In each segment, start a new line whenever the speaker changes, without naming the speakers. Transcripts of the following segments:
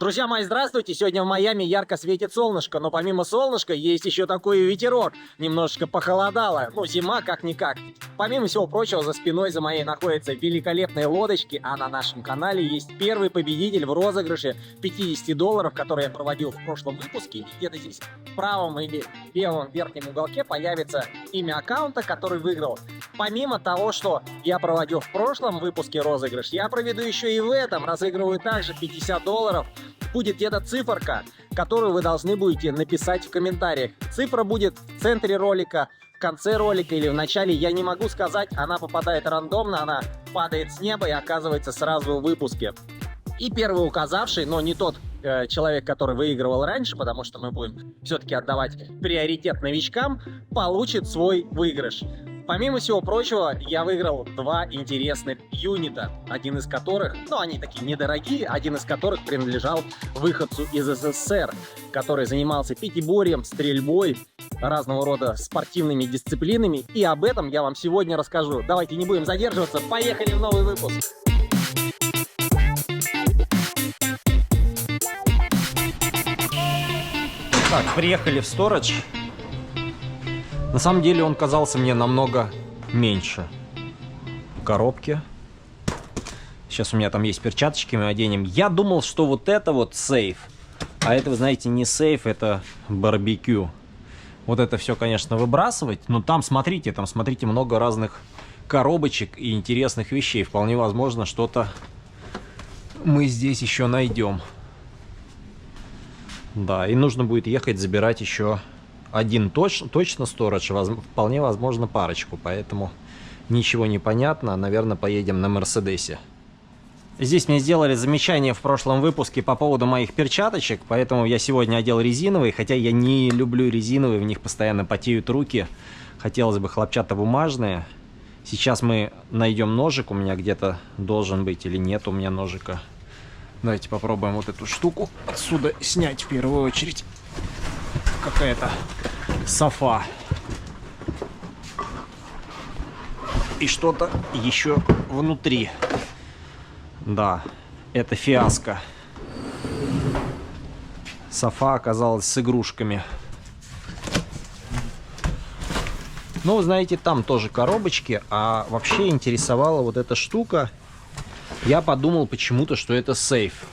Друзья мои, здравствуйте! Сегодня в Майами ярко светит солнышко, но помимо солнышка есть еще такой ветерок. Немножечко похолодало, ну зима как-никак. Помимо всего прочего, за спиной за моей находятся великолепные лодочки, а на нашем канале есть первый победитель в розыгрыше $50, который я проводил в прошлом выпуске. Где-то здесь в правом или левом верхнем уголке появится имя аккаунта, который выиграл. Помимо того, что я проводил в прошлом выпуске розыгрыш, я проведу еще и в этом. Разыгрываю также $50. Будет где-то циферка, которую вы должны будете написать в комментариях. Цифра будет в центре ролика, в конце ролика или в начале, я не могу сказать. Она попадает рандомно, она падает с неба и оказывается сразу в выпуске. И первый указавший, но не тот человек, который выигрывал раньше, потому что мы будем все-таки отдавать приоритет новичкам, получит свой выигрыш. Помимо всего прочего, я выиграл два интересных юнита, один из которых, ну они такие недорогие, один из которых принадлежал выходцу из СССР, который занимался пятиборьем, стрельбой, разного рода спортивными дисциплинами, и об этом я вам сегодня расскажу. Давайте не будем задерживаться, поехали в новый выпуск! Так, приехали в Storage. На самом деле он казался мне намного меньше. В коробке. Сейчас у меня там есть перчаточки, мы оденем. Я думал, что вот это вот сейф. А это, вы знаете, не сейф, это барбекю. Вот это все, конечно, выбрасывать. Но там, смотрите, много разных коробочек и интересных вещей. Вполне возможно, что-то мы здесь еще найдем. Да, и нужно будет ехать забирать еще один точно сторож, вполне возможно парочку, поэтому ничего не понятно, наверное, поедем на Мерседесе. Здесь мне сделали замечание в прошлом выпуске по поводу моих перчаточек, поэтому я сегодня одел резиновые, хотя я не люблю резиновые, в них постоянно потеют руки, хотелось бы хлопчатобумажные. Сейчас мы найдем ножик, у меня где-то должен быть или нет у меня ножика. Давайте попробуем вот эту штуку отсюда снять в первую очередь. Какая-то софа. И что-то еще внутри. Да, это фиаско. Софа оказалась с игрушками. Ну, вы знаете, там тоже коробочки, а вообще интересовала вот эта штука. Я подумал почему-то, что это сейф.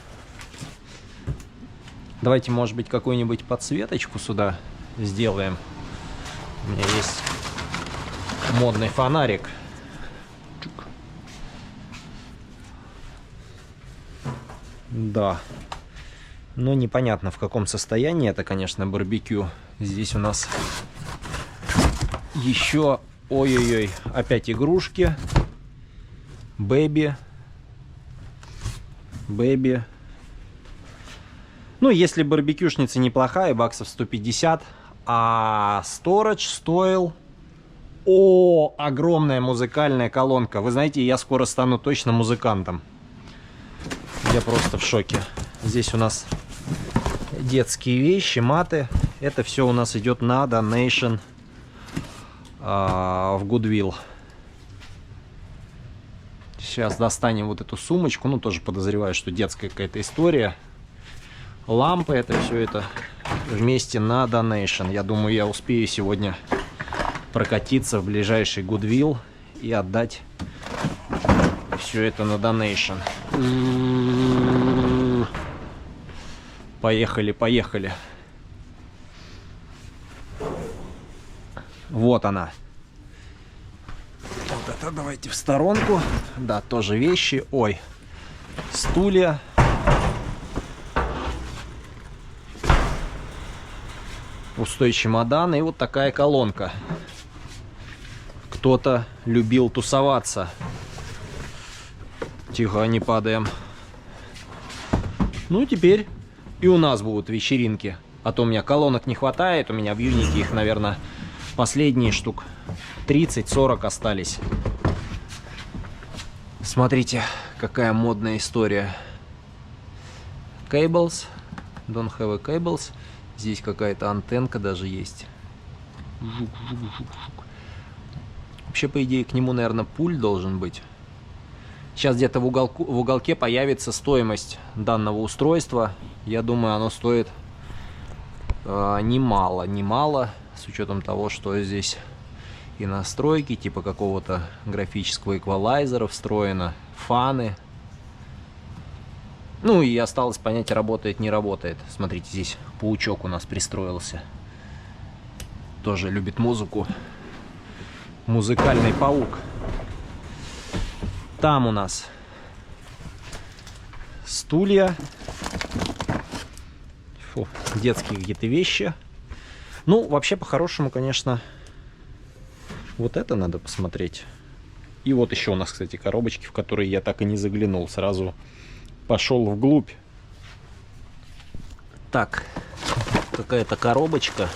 Давайте, может быть, какую-нибудь подсветочку сюда сделаем. У меня есть модный фонарик. Да. Но непонятно, в каком состоянии это, конечно, барбекю. Здесь у нас еще... Ой-ой-ой, опять игрушки. Бэби. Ну, если барбекюшница неплохая, баксов 150, а Storage стоил... О, огромная музыкальная колонка. Вы знаете, я скоро стану точно музыкантом. Я просто в шоке. Здесь у нас детские вещи, маты. Это все у нас идет на Donation в Goodwill. Сейчас достанем вот эту сумочку. Ну, тоже подозреваю, что детская какая-то история. Лампы, это все это вместе на Donation. Я думаю, я успею сегодня прокатиться в ближайший Goodwill и отдать все это на Donation. Поехали, поехали. Вот она. Вот это давайте в сторонку. Да, тоже вещи. Ой, стулья. Пустой чемодан и вот такая колонка. Кто-то любил тусоваться. Тихо, не падаем. Ну, теперь и у нас будут вечеринки. А то у меня колонок не хватает. У меня в юните их, наверное, последние штук 30-40 остались. Смотрите, какая модная история. Cables. Don't have a cables. Здесь какая-то антенка даже есть. Вообще, по идее, к нему, наверное, пульт должен быть. Сейчас где-то в уголке появится стоимость данного устройства.
Я думаю, оно стоит немало, с учетом того, что здесь и настройки типа какого-то графического эквалайзера встроено, фаны. Ну и осталось понять, работает, не работает. Смотрите, здесь паучок у нас пристроился. Тоже любит музыку. Музыкальный паук. Там у нас стулья. Фу, детские какие-то вещи. Ну, вообще, по-хорошему, конечно, вот это надо посмотреть. И вот еще у нас, кстати, коробочки, в которые я так и не заглянул. Сразу пошел вглубь. Так, какая-то коробочка.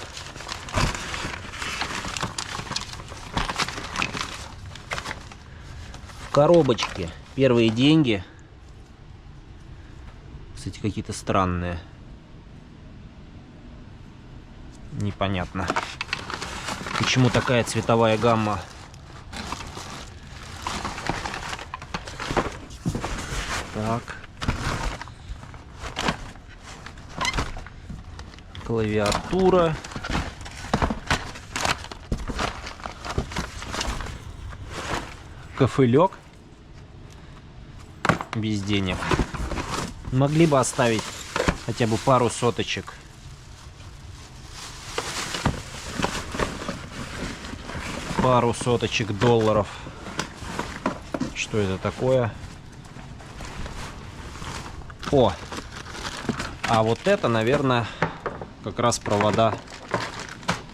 В коробочке первые деньги. Кстати, какие-то странные. Непонятно, почему такая цветовая гамма. Так. Клавиатура. Кофылек. Без денег. Могли бы оставить хотя бы пару соточек. Пару соточек долларов. Что это такое? О! А вот это, наверное, как раз провода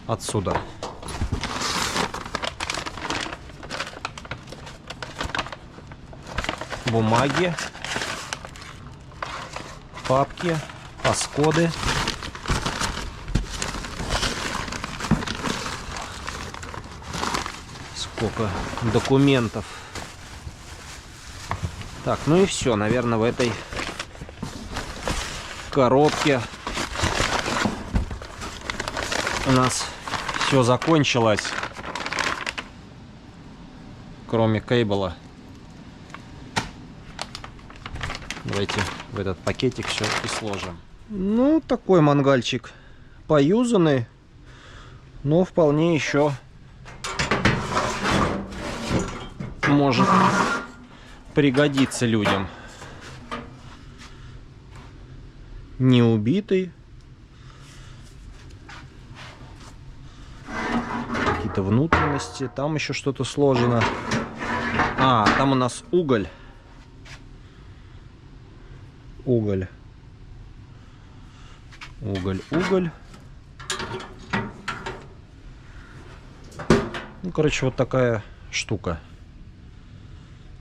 отсюда. Бумаги. Папки. Паскоды. Сколько документов. Так, ну и все, наверное, в этой коробке у нас все закончилось, кроме кейбла. Давайте в этот пакетик все и сложим. Ну, такой мангальчик поюзанный, но вполне еще может пригодиться людям. Не убитый. Какие-то внутренности. Там еще что-то сложено. А, там у нас уголь. Уголь. Уголь. Ну, короче, вот такая штука.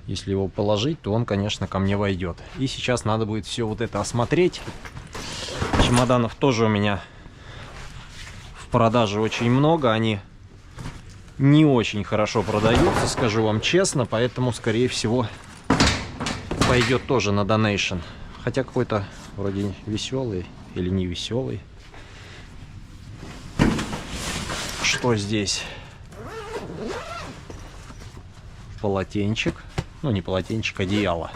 Если его положить, то он, конечно, ко мне войдет. И сейчас надо будет все вот это осмотреть. Чемоданов тоже у меня в продаже очень много. Они не очень хорошо продаются, скажу вам честно. Поэтому, скорее всего, пойдет тоже на донейшн. Хотя какой-то вроде веселый или не веселый. Что здесь? Полотенчик. Ну, не полотенчик, одеяло.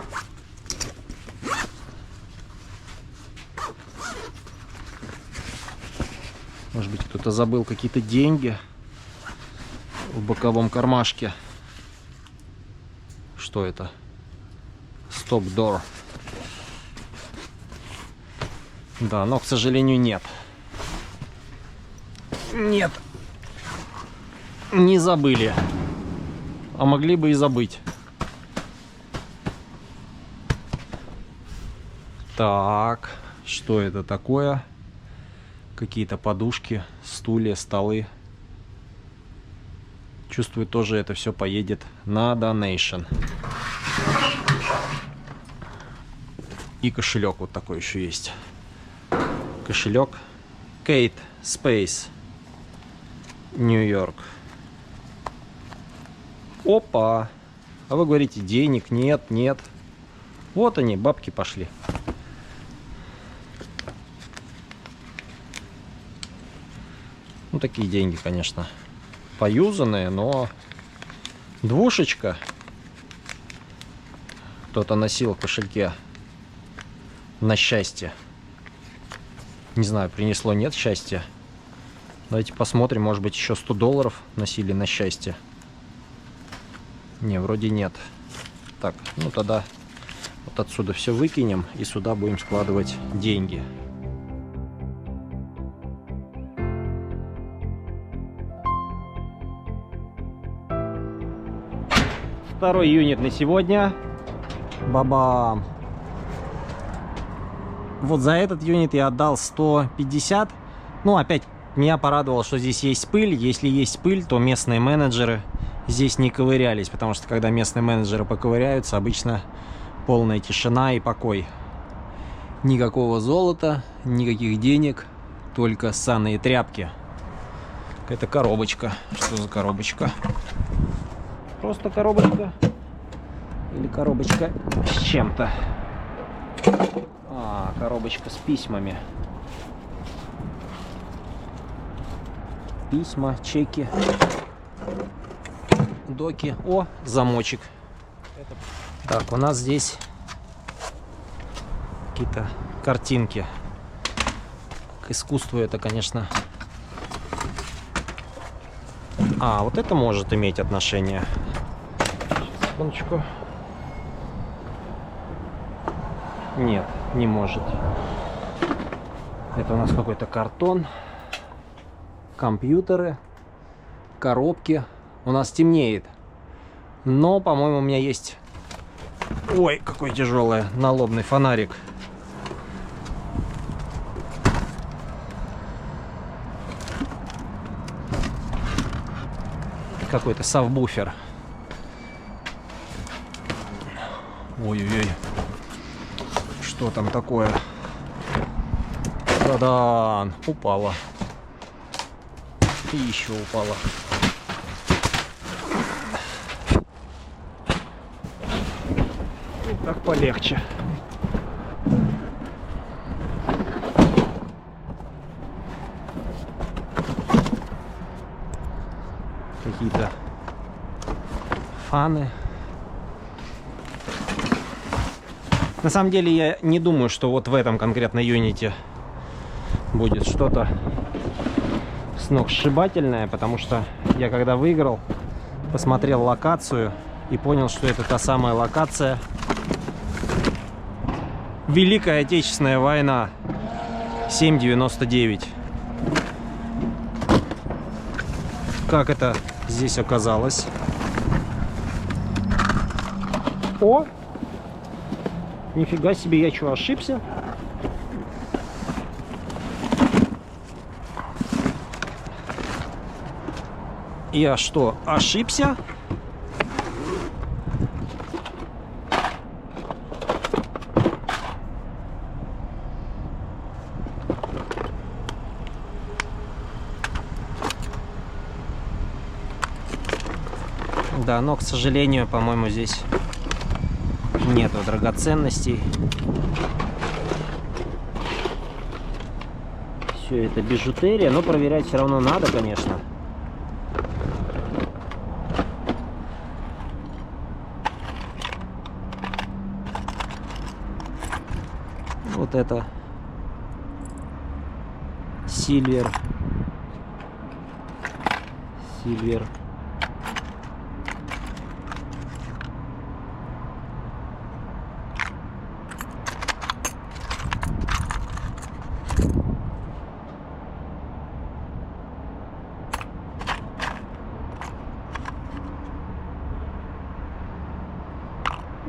Может быть, кто-то забыл какие-то деньги в боковом кармашке. Что это? Стоп-дор. Да, но, к сожалению, нет. Нет. Не забыли. А могли бы и забыть. Так, что это такое? Какие-то подушки, стулья, столы. Чувствую, тоже это все поедет на донейшн. И кошелек вот такой еще есть. Кошелек Kate Space, Нью-Йорк. Опа! А вы говорите, денег нет, нет. Вот они, бабки пошли. Ну, такие деньги, конечно, поюзанные, но двушечка. Кто-то носил в кошельке на счастье. Не знаю, принесло, нет счастья. Давайте посмотрим, может быть, еще $100 носили на счастье. Не, вроде нет. Так, ну тогда вот отсюда все выкинем и сюда будем складывать деньги. Второй юнит на сегодня. Бабам! Вот за этот юнит я отдал 150. Ну, опять меня порадовало, что здесь есть пыль. Если есть пыль, то местные менеджеры здесь не ковырялись, потому что когда местные менеджеры поковыряются, обычно полная тишина и покой. Никакого золота, никаких денег, только ссаные тряпки. Это коробочка. Что за коробочка? Просто коробочка. Или коробочка с чем-то. А, коробочка с письмами. Письма, чеки, доки. О, замочек. Так, у нас здесь какие-то картинки. К искусству это, конечно... А, вот это может иметь отношение. Сейчас, секундочку. Нет, не может. Это у нас какой-то картон. Компьютеры. Коробки. У нас темнеет. Но, по-моему, у меня есть... Ой, какой тяжелый налобный фонарик. Какой-то сабвуфер. Ой-ой-ой. Что там такое? Та-дан! Упала. И еще упала. Так полегче. Какие-то фаны. На самом деле я не думаю, что вот в этом конкретно юните будет что-то сногсшибательное, потому что я когда выиграл, посмотрел локацию и понял, что это та самая локация. Великая Отечественная война 799. Как это здесь оказалось? О! Нифига себе, я что, ошибся? Я что, ошибся? Да, но, к сожалению, по-моему, здесь нету драгоценностей. Все это бижутерия, но проверять все равно надо, конечно. Вот это Сильвер.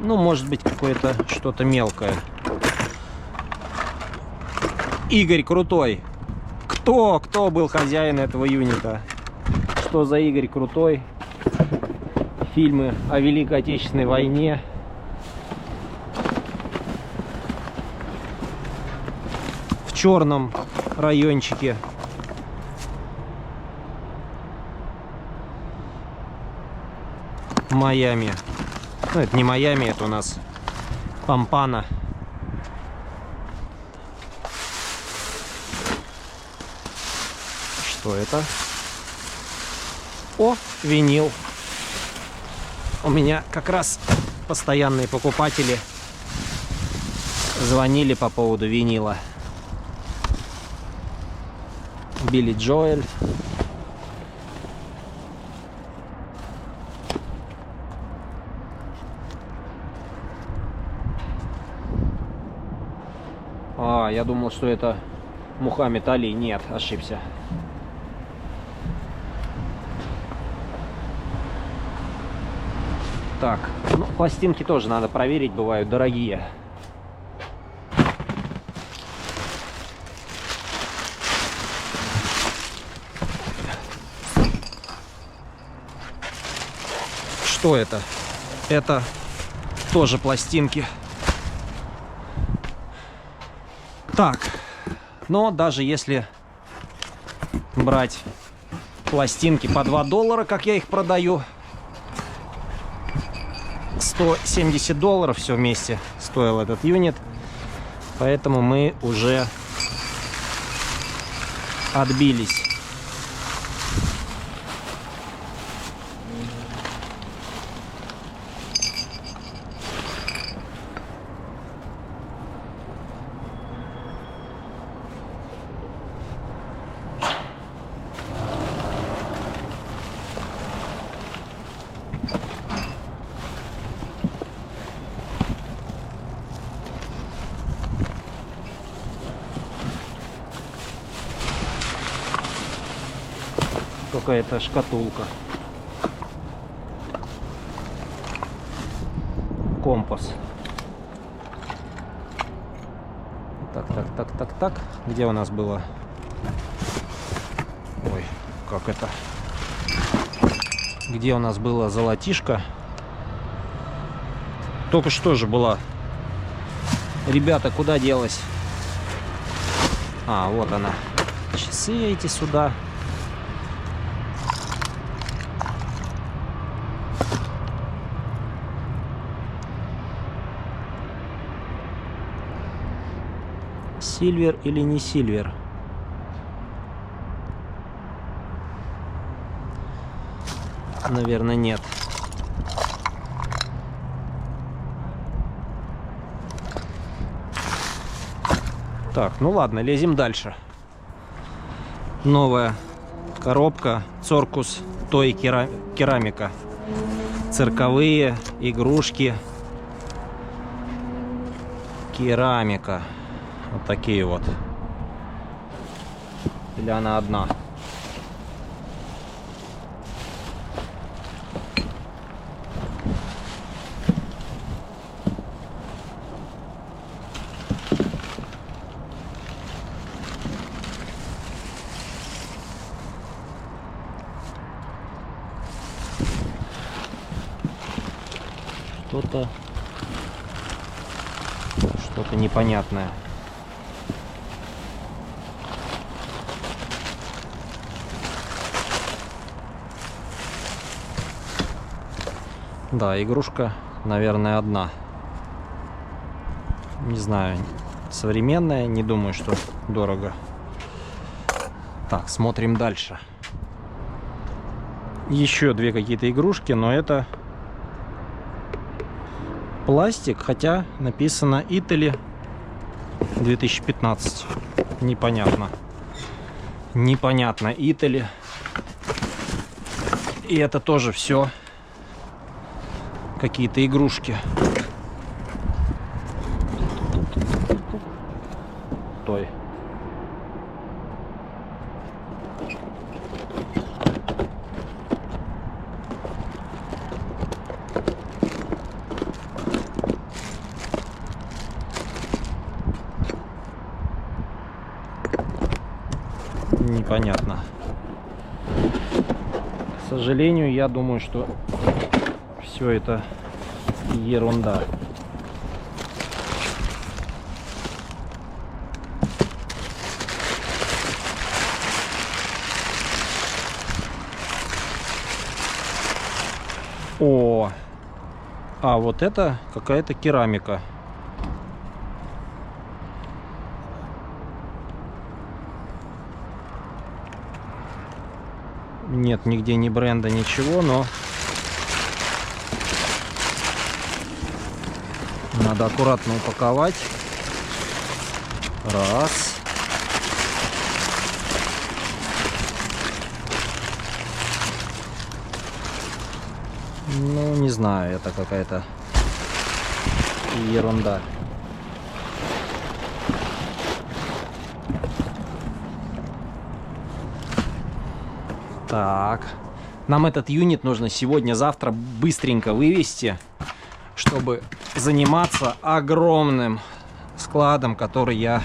Ну, может быть, какое-то что-то мелкое. Игорь Крутой. Кто был хозяин этого юнита? Что за Игорь Крутой? Фильмы о Великой Отечественной войне. В черном райончике. Майами. Ну, это не Майами, это у нас Пампана. Что это? О, винил. У меня как раз постоянные покупатели звонили по поводу винила. Билли Джоэль. Я думал, что это Мухаммед Али. Нет, ошибся. Так, ну, пластинки тоже надо проверить, бывают дорогие. Что это? Это тоже пластинки. Так, но даже если брать пластинки по $2, как я их продаю, $170 все вместе стоил этот юнит, поэтому мы уже отбились. Какая-то шкатулка. Компас. Так. Где у нас было? Ой, как это? Где у нас было золотишко? Только что же была. Ребята, куда делась? Вот она. Часы эти сюда. Сильвер или не сильвер? Наверное, нет. Так, ну ладно, лезем дальше. Новая коробка Цоркус Той керамика. Цирковые игрушки. Керамика. Вот такие вот. Или она одна? Что-то непонятное. Да, игрушка, наверное, одна. Не знаю, современная, не думаю, что дорого. Так, смотрим дальше. Еще две какие-то игрушки, но это пластик, хотя написано Italy 2015. Непонятно. Непонятно, Italy. И это тоже все какие-то игрушки. Той. Непонятно. К сожалению, я думаю, что все это ерунда. О, вот это какая-то керамика. Нет нигде ни бренда, ничего, но надо аккуратно упаковать. Раз. Ну, не знаю, это какая-то ерунда. Так, нам этот юнит нужно сегодня-завтра быстренько вывести, чтобы заниматься огромным складом, который я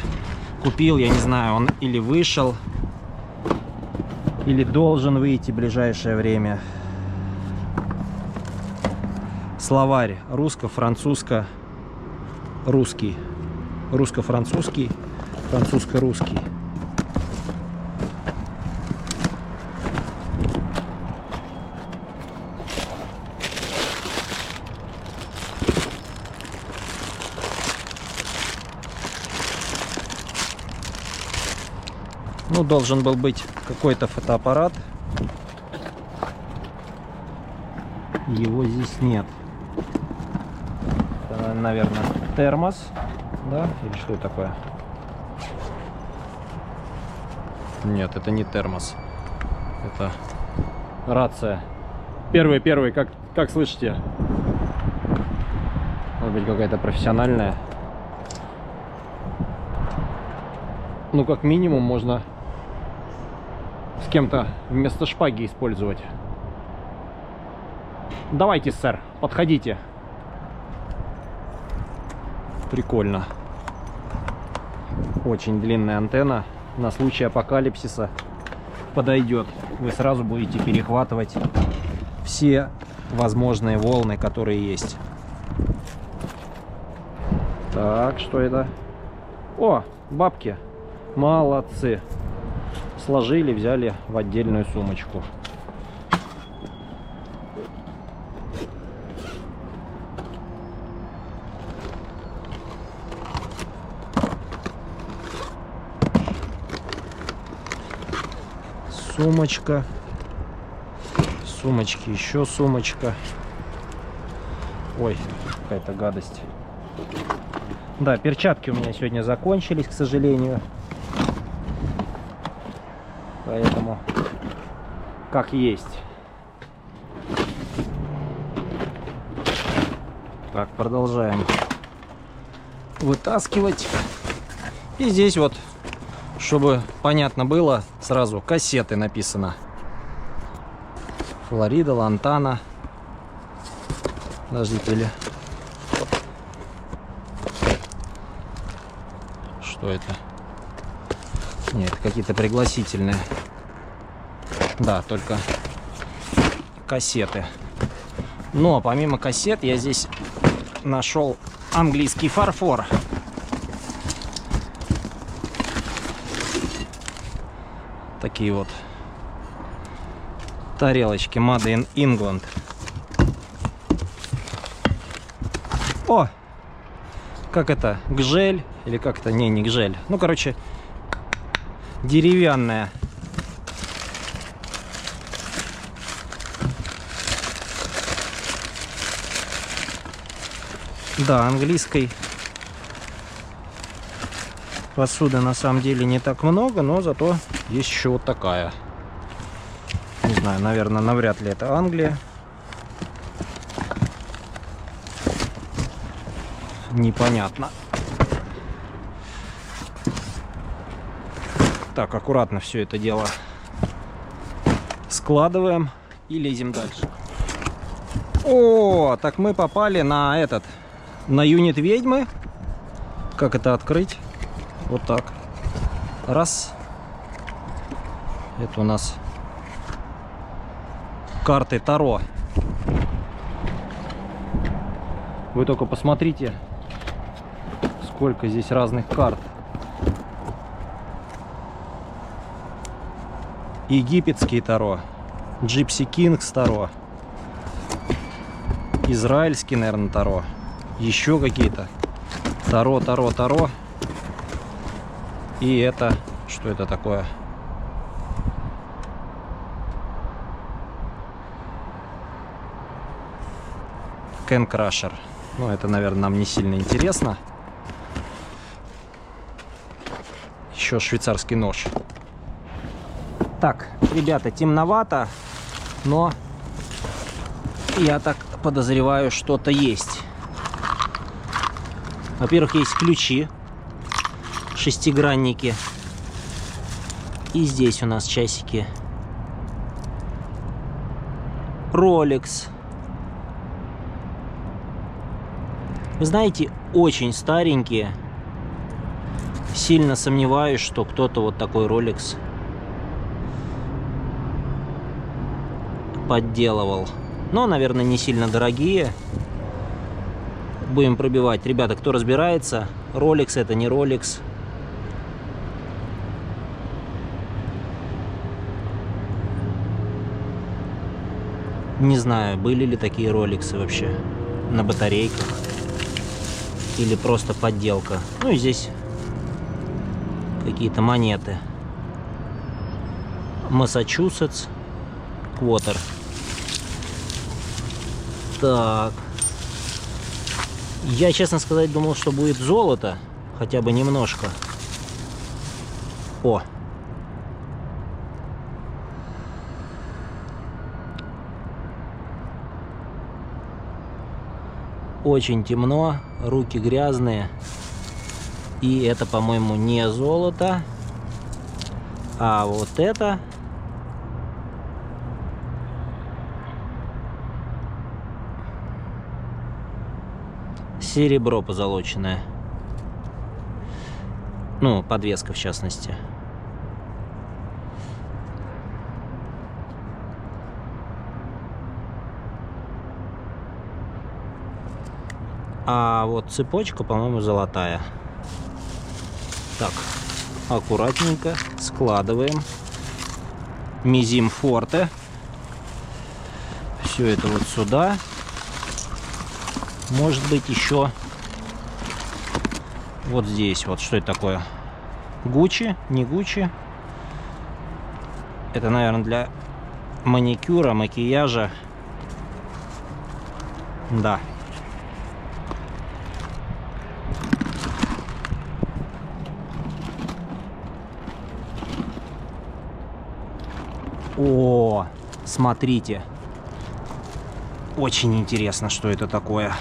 купил. Я не знаю, он или вышел, или должен выйти в ближайшее время. Словарь русско-французско-русский. Русско-французский, французско-русский. Ну, должен был быть какой-то фотоаппарат. Его здесь нет. Это, наверное, термос. Да? Или что это такое? Нет, это не термос. Это рация. Первый, как слышите? Может быть, какая-то профессиональная. Ну, как минимум, можно с кем-то вместо шпаги использовать. Давайте, сэр, подходите. Прикольно. Очень длинная антенна. На случай апокалипсиса подойдет. Вы сразу будете перехватывать все возможные волны, которые есть. Так, что это? О, бабки. Молодцы. Сложили, взяли в отдельную сумочку. Сумочка. Сумочки, еще сумочка. Ой, какая-то гадость. Да, перчатки у меня сегодня закончились, к сожалению. Поэтому как есть. Так, продолжаем вытаскивать. И здесь вот, чтобы понятно было, сразу кассеты написано. Флорида, Лантана. Подождите, или... Что это? Нет, какие-то пригласительные. Да, только кассеты. Но помимо кассет я здесь нашел английский фарфор. Такие вот тарелочки Made in England. О! Как это? Гжель? Или как это? Не гжель. Ну, короче, деревянная. Да, английской посуды на самом деле не так много, но зато есть еще вот такая. Не знаю, наверное, навряд ли это Англия. Непонятно. Так, аккуратно все это дело складываем и лезем дальше. О, так мы попали на этот, на юнит ведьмы. Как это открыть? Вот так. Раз. Это у нас карты Таро. Вы только посмотрите, сколько здесь разных карт. Египетский Таро, Gypsy Kings Таро, израильский, наверное, Таро, еще какие-то Таро. И это, что это такое? Кен Крашер. Ну, это, наверное, нам не сильно интересно. Еще швейцарский нож. Так, ребята, темновато, но Я так подозреваю, что-то есть. Во-первых, есть ключи, шестигранники. И здесь у нас часики. Rolex. Вы знаете, очень старенькие. Сильно сомневаюсь, что кто-то вот такой Rolex подделывал. Но, наверное, не сильно дорогие. Будем пробивать. Ребята, кто разбирается, Rolex это не Rolex. Не знаю, были ли такие Rolex вообще на батарейках. Или просто подделка. Ну и здесь какие-то монеты. Массачусетс Квотер. Так. Я, честно сказать, думал, что будет золото. Хотя бы немножко. О! Очень темно, руки грязные. И это, по-моему, не золото. А вот это... серебро позолоченное. Ну, подвеска в частности. А вот цепочка, по-моему, золотая. Так, аккуратненько складываем. Мизим форте. Все это вот сюда. Может быть, еще вот здесь. Вот что это такое? Гуччи? Не Гуччи. Это, наверное, для маникюра, макияжа. Да. О, смотрите. Очень интересно, что это такое.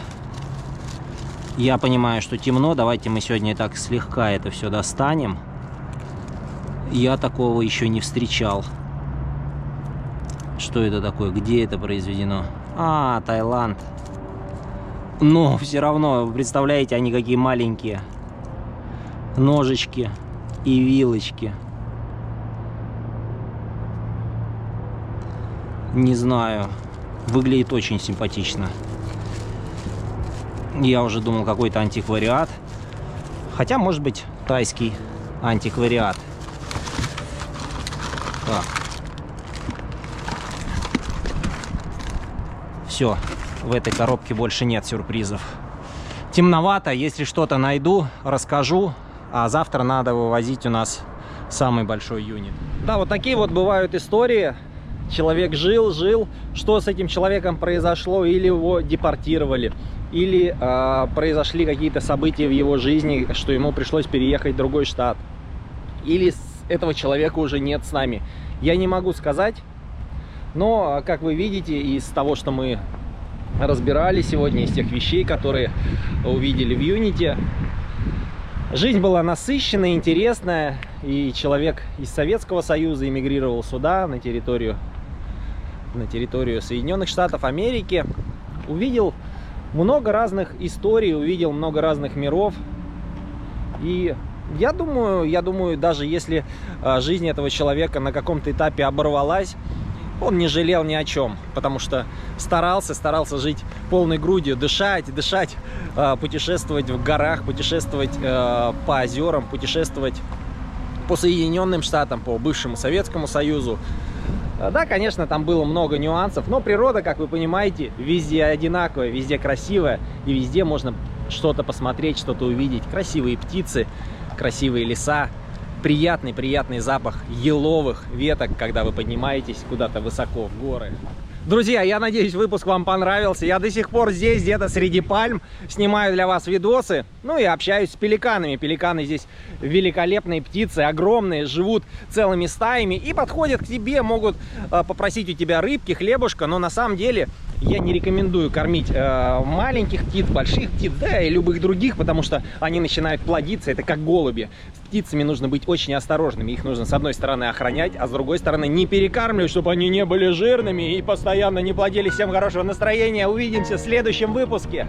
Я понимаю, что темно. Давайте мы сегодня так слегка это все достанем. Я такого еще не встречал. Что это такое? Где это произведено? А, Таиланд. Но все равно, представляете, они какие маленькие. Ножички и вилочки. Не знаю. Выглядит очень симпатично. Я уже думал, какой-то антиквариат. Хотя, может быть, тайский антиквариат. Так. Все. В этой коробке больше нет сюрпризов. Темновато. Если что-то найду, расскажу. А завтра надо вывозить у нас самый большой юнит. Да, вот такие вот бывают истории. Человек жил, что с этим человеком произошло, или его депортировали, или произошли какие-то события в его жизни, что ему пришлось переехать в другой штат, или этого человека уже нет с нами. Я не могу сказать, но, как вы видите, из того, что мы разбирали сегодня, из тех вещей, которые увидели в Юните, жизнь была насыщенная, интересная, и человек из Советского Союза эмигрировал сюда, на территорию Соединенных Штатов Америки, увидел много разных историй, увидел много разных миров. И я думаю, даже если жизнь этого человека на каком-то этапе оборвалась, он не жалел ни о чем, потому что старался жить полной грудью, дышать, путешествовать в горах, путешествовать по озерам, путешествовать по Соединенным Штатам, по бывшему Советскому Союзу. Да, конечно, там было много нюансов, но природа, как вы понимаете, везде одинаковая, везде красивая, и везде можно что-то посмотреть, что-то увидеть. Красивые птицы, красивые леса, приятный запах еловых веток, когда вы поднимаетесь куда-то высоко в горы. Друзья, я надеюсь, выпуск вам понравился. Я до сих пор здесь, где-то среди пальм, снимаю для вас видосы. Ну и общаюсь с пеликанами. Пеликаны здесь великолепные птицы, огромные, живут целыми стаями и подходят к тебе, могут попросить у тебя рыбки, хлебушка. Но на самом деле Я не рекомендую кормить маленьких птиц, больших птиц, да, и любых других, потому что они начинают плодиться, это как голуби. С птицами нужно быть очень осторожными, их нужно с одной стороны охранять, а с другой стороны не перекармливать, чтобы они не были жирными и постоянно не плодили. Всем хорошего настроения, увидимся в следующем выпуске.